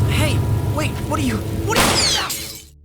Hey, wait, what are you...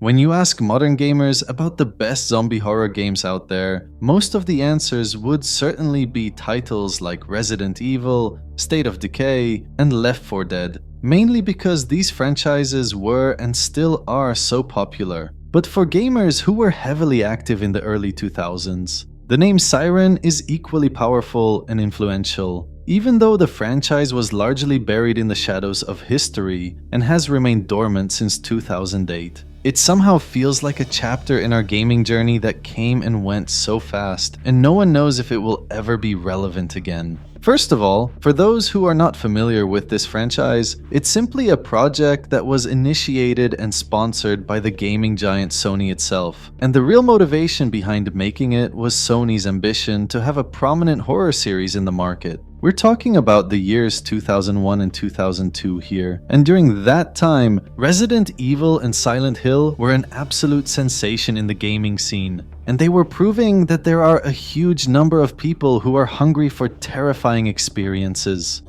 When you ask modern gamers about the best zombie horror games out there, most of the answers would certainly be titles like Resident Evil, State of Decay, and Left 4 Dead, mainly because these franchises were and still are so popular. But for gamers who were heavily active in the early 2000s, the name Siren is equally powerful and influential, even though the franchise was largely buried in the shadows of history and has remained dormant since 2008. It somehow feels like a chapter in our gaming journey that came and went so fast, and no one knows if it will ever be relevant again. First of all, for those who are not familiar with this franchise, it's simply a project that was initiated and sponsored by the gaming giant Sony itself. And the real motivation behind making it was Sony's ambition to have a prominent horror series in the market. We're talking about the years 2001 and 2002 here, and during that time, Resident Evil and Silent Hill were an absolute sensation in the gaming scene, and they were proving that there are a huge number of people who are hungry for terrifying experiences.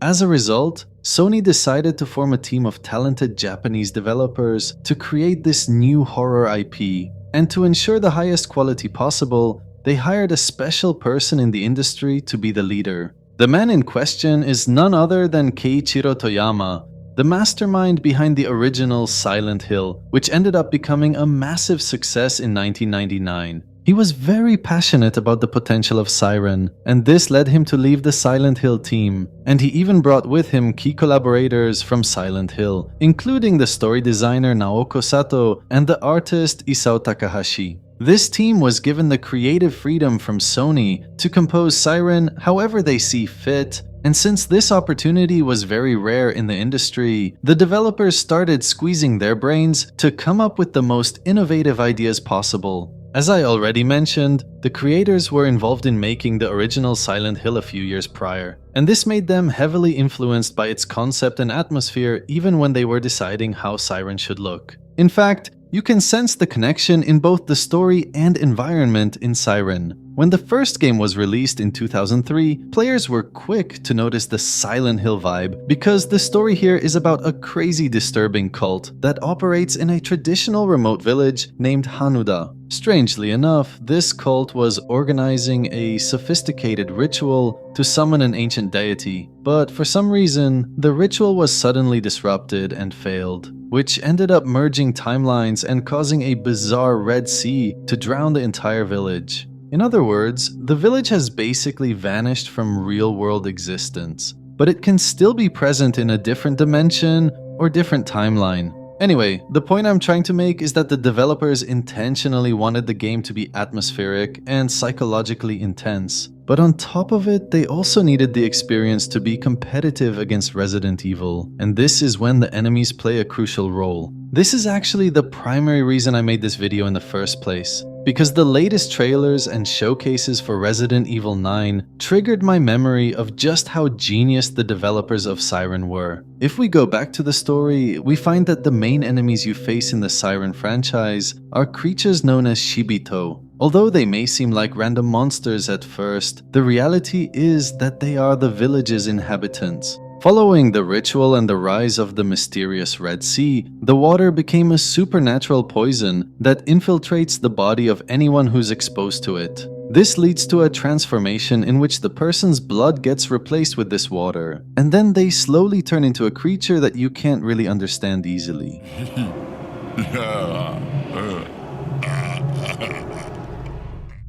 As a result, Sony decided to form a team of talented Japanese developers to create this new horror IP, and to ensure the highest quality possible, they hired a special person in the industry to be the leader. The man in question is none other than Keiichiro Toyama, the mastermind behind the original Silent Hill, which ended up becoming a massive success in 1999. He was very passionate about the potential of Siren, and this led him to leave the Silent Hill team, and he even brought with him key collaborators from Silent Hill, including the story designer Naoko Sato and the artist Isao Takahashi. This team was given the creative freedom from Sony to compose Siren however they see fit, and since this opportunity was very rare in the industry, the developers started squeezing their brains to come up with the most innovative ideas possible. As I already mentioned, the creators were involved in making the original Silent Hill a few years prior, and this made them heavily influenced by its concept and atmosphere even when they were deciding how Siren should look. In fact, you can sense the connection in both the story and environment in Siren. When the first game was released in 2003, players were quick to notice the Silent Hill vibe because the story here is about a crazy disturbing cult that operates in a traditional remote village named Hanuda. Strangely enough, this cult was organizing a sophisticated ritual to summon an ancient deity, but for some reason, the ritual was suddenly disrupted and failed, which ended up merging timelines and causing a bizarre Red Sea to drown the entire village. In other words, the village has basically vanished from real-world existence, but it can still be present in a different dimension or different timeline. Anyway, the point I'm trying to make is that the developers intentionally wanted the game to be atmospheric and psychologically intense, but on top of it, they also needed the experience to be competitive against Resident Evil, and this is when the enemies play a crucial role. This is actually the primary reason I made this video in the first place, because the latest trailers and showcases for Resident Evil 9 triggered my memory of just how genius the developers of Siren were. If we go back to the story, we find that the main enemies you face in the Siren franchise are creatures known as Shibito. Although they may seem like random monsters at first, the reality is that they are the village's inhabitants. Following the ritual and the rise of the mysterious Red Sea, the water became a supernatural poison that infiltrates the body of anyone who's exposed to it. This leads to a transformation in which the person's blood gets replaced with this water, and then they slowly turn into a creature that you can't really understand easily.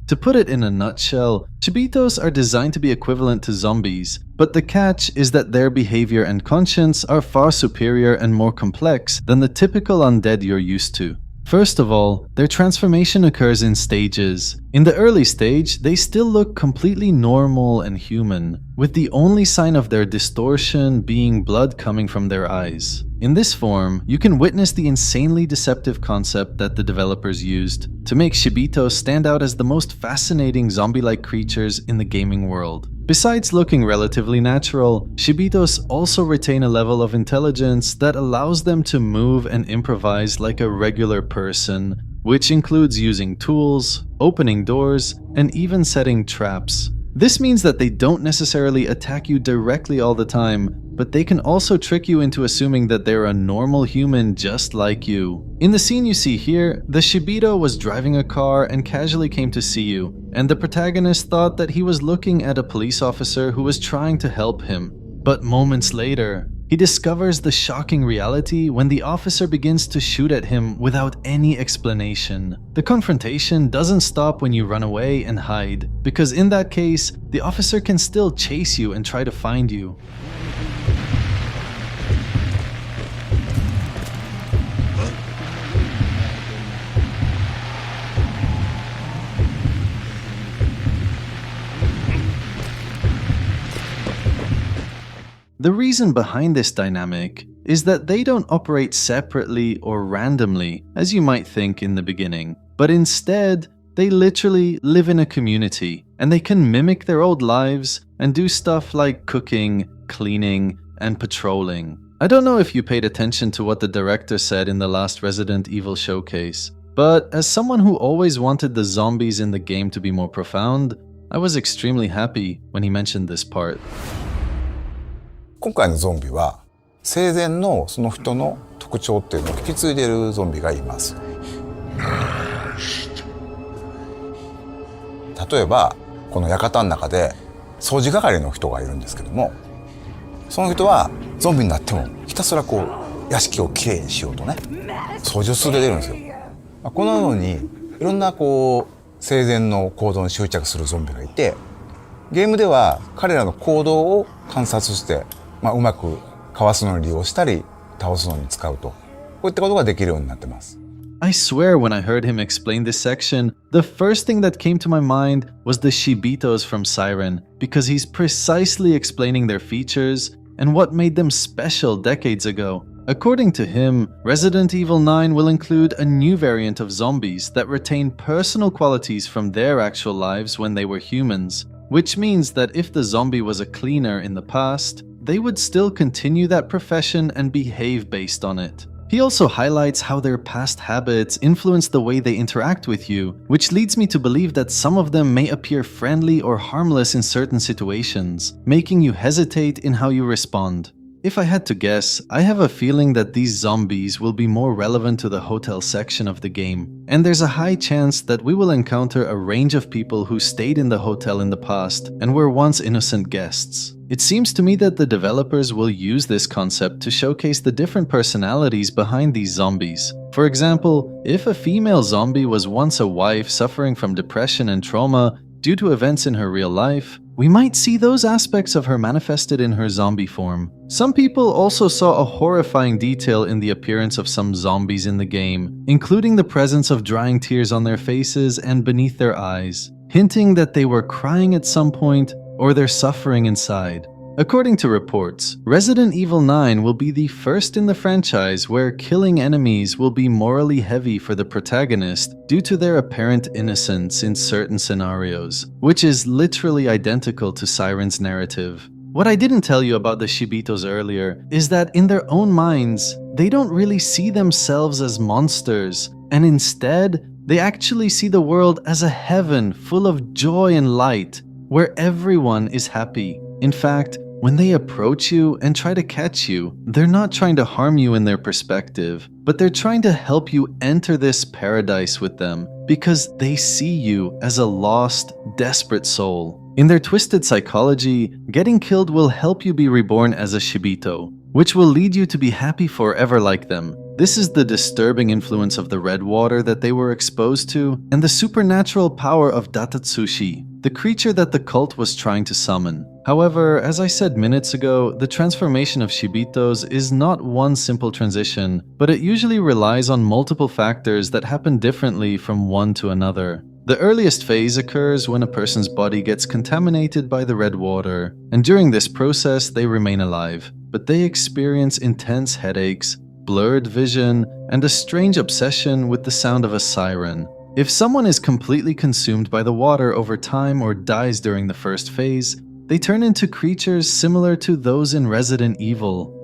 To put it in a nutshell, Chibitos are designed to be equivalent to zombies, but the catch is that their behavior and conscience are far superior and more complex than the typical undead you're used to. First of all, their transformation occurs in stages. In the early stage, they still look completely normal and human, with the only sign of their distortion being blood coming from their eyes. In this form, you can witness the insanely deceptive concept that the developers used to make Shibito stand out as the most fascinating zombie-like creatures in the gaming world. Besides looking relatively natural, Shibitos also retain a level of intelligence that allows them to move and improvise like a regular person, which includes using tools, opening doors, and even setting traps. This means that they don't necessarily attack you directly all the time, but they can also trick you into assuming that they're a normal human just like you. In the scene you see here, the Shibito was driving a car and casually came to see you, and the protagonist thought that he was looking at a police officer who was trying to help him. But moments later, he discovers the shocking reality when the officer begins to shoot at him without any explanation. The confrontation doesn't stop when you run away and hide, because in that case, the officer can still chase you and try to find you. The reason behind this dynamic is that they don't operate separately or randomly, as you might think in the beginning, but instead, they literally live in a community, and they can mimic their old lives and do stuff like cooking, cleaning, and patrolling. I don't know if you paid attention to what the director said in the last Resident Evil showcase, but as someone who always wanted the zombies in the game to be more profound, I was extremely happy when he mentioned this part. 今回のゾンビは生前のその人の特徴っていうのを引き継いでいるゾンビがいます。例えばこの館の中で掃除係の人がいるんですけども、その人はゾンビになってもひたすらこう屋敷をきれいにしようとね掃除を続けてるんですよ。このようにいろんなこう生前の行動に執着するゾンビがいて、ゲームでは彼らの行動を観察してうまくかわすのに利用したり倒すのに使うと、こういったことができるようになってます。I swear when I heard him explain this section, the first thing that came to my mind was the Shibitos from Siren, because he's precisely explaining their features and what made them special decades ago. According to him, Resident Evil 9 will include a new variant of zombies that retain personal qualities from their actual lives when they were humans, which means that if the zombie was a cleaner in the past, they would still continue that profession and behave based on it. He also highlights how their past habits influence the way they interact with you, which leads me to believe that some of them may appear friendly or harmless in certain situations, making you hesitate in how you respond. If I had to guess, I have a feeling that these zombies will be more relevant to the hotel section of the game, and there's a high chance that we will encounter a range of people who stayed in the hotel in the past and were once innocent guests. It seems to me that the developers will use this concept to showcase the different personalities behind these zombies. For example, if a female zombie was once a wife suffering from depression and trauma due to events in her real life, we might see those aspects of her manifested in her zombie form. Some people also saw a horrifying detail in the appearance of some zombies in the game, including the presence of drying tears on their faces and beneath their eyes, hinting that they were crying at some point or they're suffering inside. According to reports, Resident Evil 9 will be the first in the franchise where killing enemies will be morally heavy for the protagonist due to their apparent innocence in certain scenarios, which is literally identical to Siren's narrative. What I didn't tell you about the Shibitos earlier is that in their own minds, they don't really see themselves as monsters, and instead, they actually see the world as a heaven full of joy and light, where everyone is happy. In fact, when they approach you and try to catch you, they're not trying to harm you in their perspective, but they're trying to help you enter this paradise with them because they see you as a lost, desperate soul. In their twisted psychology, getting killed will help you be reborn as a Shibito, which will lead you to be happy forever like them. This is the disturbing influence of the red water that they were exposed to, and the supernatural power of Datatsushi, the creature that the cult was trying to summon. However, as I said minutes ago, the transformation of Shibitos is not one simple transition, but it usually relies on multiple factors that happen differently from one to another. The earliest phase occurs when a person's body gets contaminated by the red water, and during this process they remain alive, but they experience intense headaches, blurred vision, and a strange obsession with the sound of a siren. If someone is completely consumed by the water over time or dies during the first phase, they turn into creatures similar to those in Resident Evil.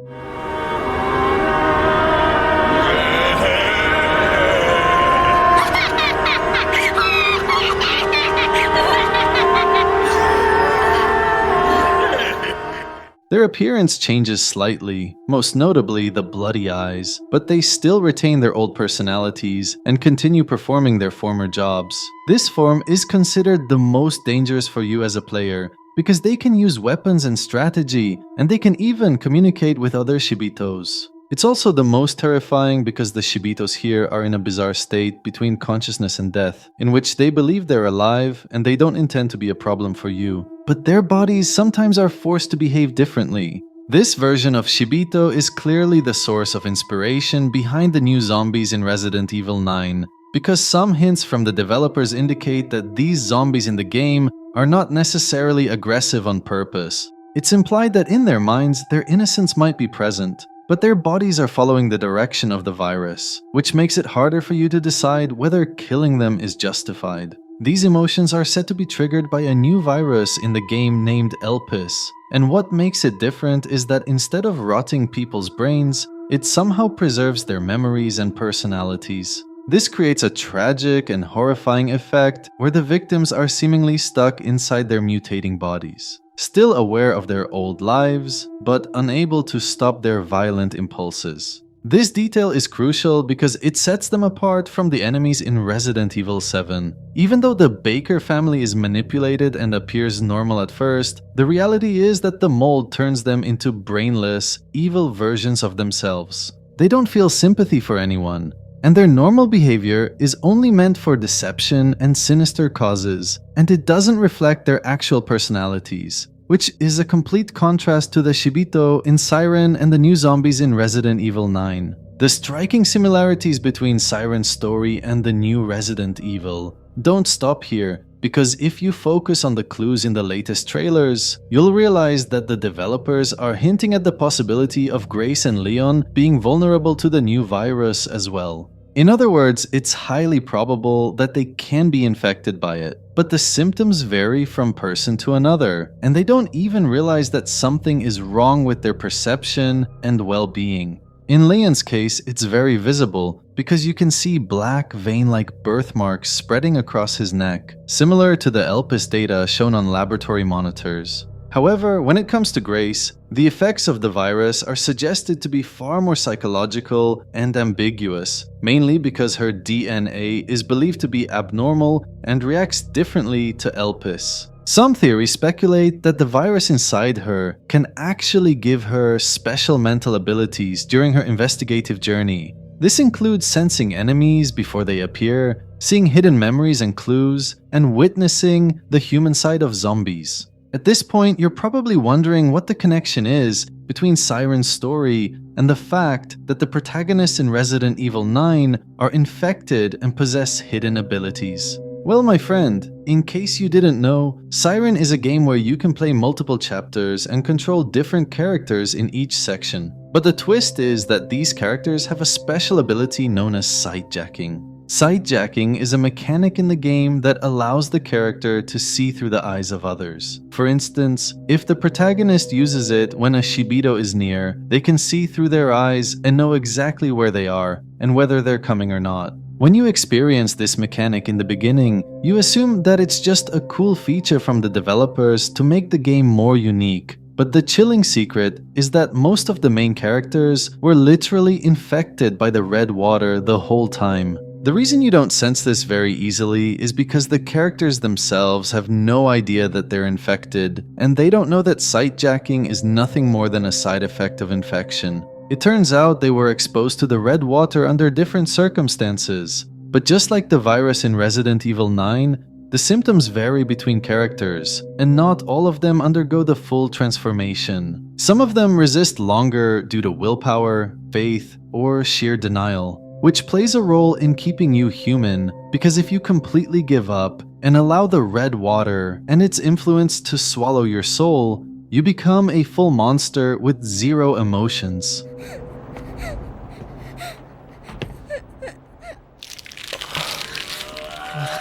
Their appearance changes slightly, most notably the bloody eyes, but they still retain their old personalities and continue performing their former jobs. This form is considered the most dangerous for you as a player, because they can use weapons and strategy, and they can even communicate with other Shibitos. It's also the most terrifying because the Shibitos here are in a bizarre state between consciousness and death, in which they believe they're alive and they don't intend to be a problem for you. But their bodies sometimes are forced to behave differently. This version of Shibito is clearly the source of inspiration behind the new zombies in Resident Evil 9, because some hints from the developers indicate that these zombies in the game are not necessarily aggressive on purpose. It's implied that in their minds, their innocence might be present, but their bodies are following the direction of the virus, which makes it harder for you to decide whether killing them is justified. These emotions are said to be triggered by a new virus in the game named Elpis, and what makes it different is that instead of rotting people's brains, it somehow preserves their memories and personalities. This creates a tragic and horrifying effect where the victims are seemingly stuck inside their mutating bodies, still aware of their old lives, but unable to stop their violent impulses. This detail is crucial because it sets them apart from the enemies in Resident Evil 7. Even though the Baker family is manipulated and appears normal at first, the reality is that the mold turns them into brainless, evil versions of themselves. They don't feel sympathy for anyone, and their normal behavior is only meant for deception and sinister causes, and it doesn't reflect their actual personalities, which is a complete contrast to the Shibito in Siren and the new zombies in Resident Evil 9. The striking similarities between Siren's story and the new Resident Evil don't stop here, because if you focus on the clues in the latest trailers, you'll realize that the developers are hinting at the possibility of Grace and Leon being vulnerable to the new virus as well. In other words, it's highly probable that they can be infected by it, but the symptoms vary from person to another, and they don't even realize that something is wrong with their perception and well-being. In Leon's case, it's very visible, because you can see black vein-like birthmarks spreading across his neck, similar to the Elpis data shown on laboratory monitors. However, when it comes to Grace, the effects of the virus are suggested to be far more psychological and ambiguous, mainly because her DNA is believed to be abnormal and reacts differently to Elpis. Some theories speculate that the virus inside her can actually give her special mental abilities during her investigative journey. This includes sensing enemies before they appear, seeing hidden memories and clues, and witnessing the human side of zombies. At this point, you're probably wondering what the connection is between Siren's story and the fact that the protagonists in Resident Evil 9 are infected and possess hidden abilities. Well, my friend, in case you didn't know, Siren is a game where you can play multiple chapters and control different characters in each section. But the twist is that these characters have a special ability known as sightjacking. Sightjacking is a mechanic in the game that allows the character to see through the eyes of others. For instance, if the protagonist uses it when a Shibito is near, they can see through their eyes and know exactly where they are and whether they're coming or not. When you experience this mechanic in the beginning, you assume that it's just a cool feature from the developers to make the game more unique. But the chilling secret is that most of the main characters were literally infected by the red water the whole time. The reason you don't sense this very easily is because the characters themselves have no idea that they're infected, and they don't know that sightjacking is nothing more than a side effect of infection. It turns out they were exposed to the red water under different circumstances, but just like the virus in Resident Evil 9, the symptoms vary between characters, and not all of them undergo the full transformation. Some of them resist longer due to willpower, faith, or sheer denial, which plays a role in keeping you human, because if you completely give up and allow the red water and its influence to swallow your soul, you become a full monster with zero emotions.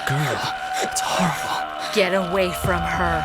Girl, it's horrible. Get away from her.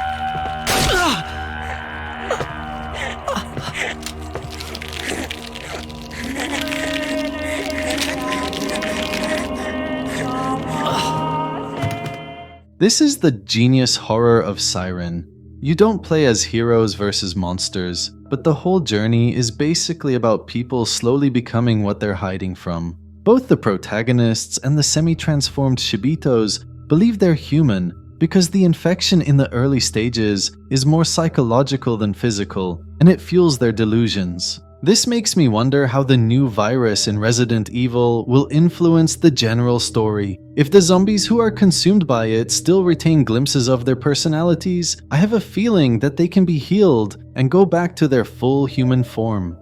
This is the genius horror of Siren. You don't play as heroes versus monsters, but the whole journey is basically about people slowly becoming what they're hiding from. Both the protagonists and the semi-transformed Shibitos believe they're human because the infection in the early stages is more psychological than physical, and it fuels their delusions. This makes me wonder how the new virus in Resident Evil will influence the general story. If the zombies who are consumed by it still retain glimpses of their personalities, I have a feeling that they can be healed and go back to their full human form.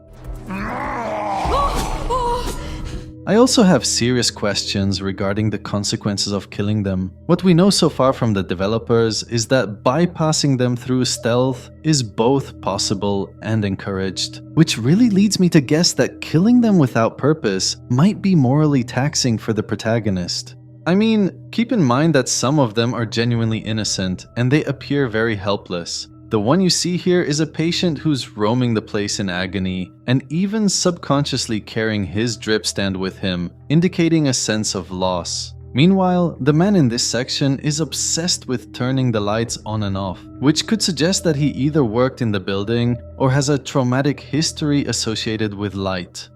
I also have serious questions regarding the consequences of killing them. What we know so far from the developers is that bypassing them through stealth is both possible and encouraged, which really leads me to guess that killing them without purpose might be morally taxing for the protagonist. I mean, keep in mind that some of them are genuinely innocent and they appear very helpless. The one you see here is a patient who's roaming the place in agony and even subconsciously carrying his drip stand with him, indicating a sense of loss. Meanwhile, the man in this section is obsessed with turning the lights on and off, which could suggest that he either worked in the building or has a traumatic history associated with light.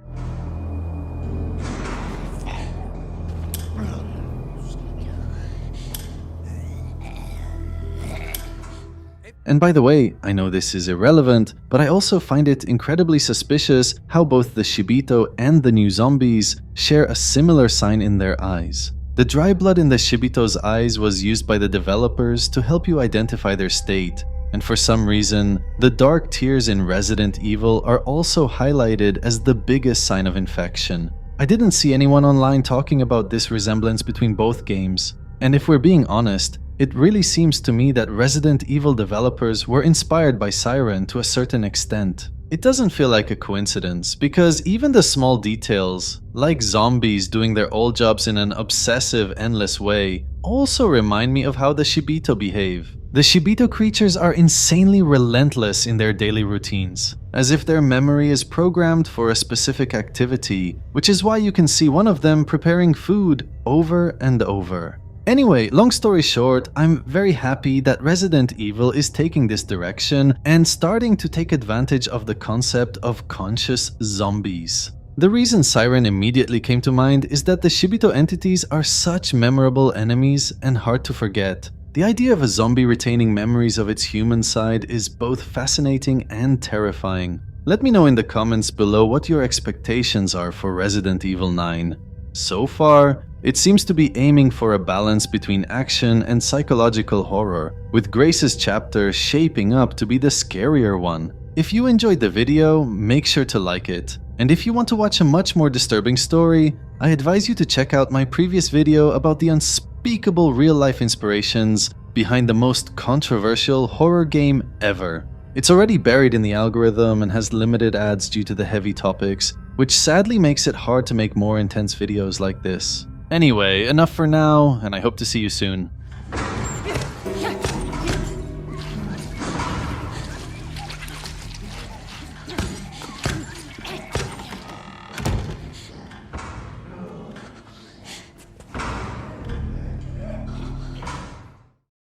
And by the way, I know this is irrelevant, but I also find it incredibly suspicious how both the Shibito and the new zombies share a similar sign in their eyes. The dry blood in the Shibito's eyes was used by the developers to help you identify their state, and for some reason, the dark tears in Resident Evil are also highlighted as the biggest sign of infection. I didn't see anyone online talking about this resemblance between both games, and if we're being honest, it really seems to me that Resident Evil developers were inspired by Siren to a certain extent. It doesn't feel like a coincidence, because even the small details, like zombies doing their old jobs in an obsessive, endless way, also remind me of how the Shibito behave. The Shibito creatures are insanely relentless in their daily routines, as if their memory is programmed for a specific activity, which is why you can see one of them preparing food over and over. Anyway, long story short, I'm very happy that Resident Evil is taking this direction and starting to take advantage of the concept of conscious zombies. The reason Siren immediately came to mind is that the Shibito entities are such memorable enemies and hard to forget. The idea of a zombie retaining memories of its human side is both fascinating and terrifying. Let me know in the comments below what your expectations are for Resident Evil 9. So far, it seems to be aiming for a balance between action and psychological horror, with Grace's chapter shaping up to be the scarier one. If you enjoyed the video, make sure to like it. And if you want to watch a much more disturbing story, I advise you to check out my previous video about the unspeakable real-life inspirations behind the most controversial horror game ever. It's already buried in the algorithm and has limited ads due to the heavy topics, which sadly makes it hard to make more intense videos like this. Anyway, enough for now, and I hope to see you soon.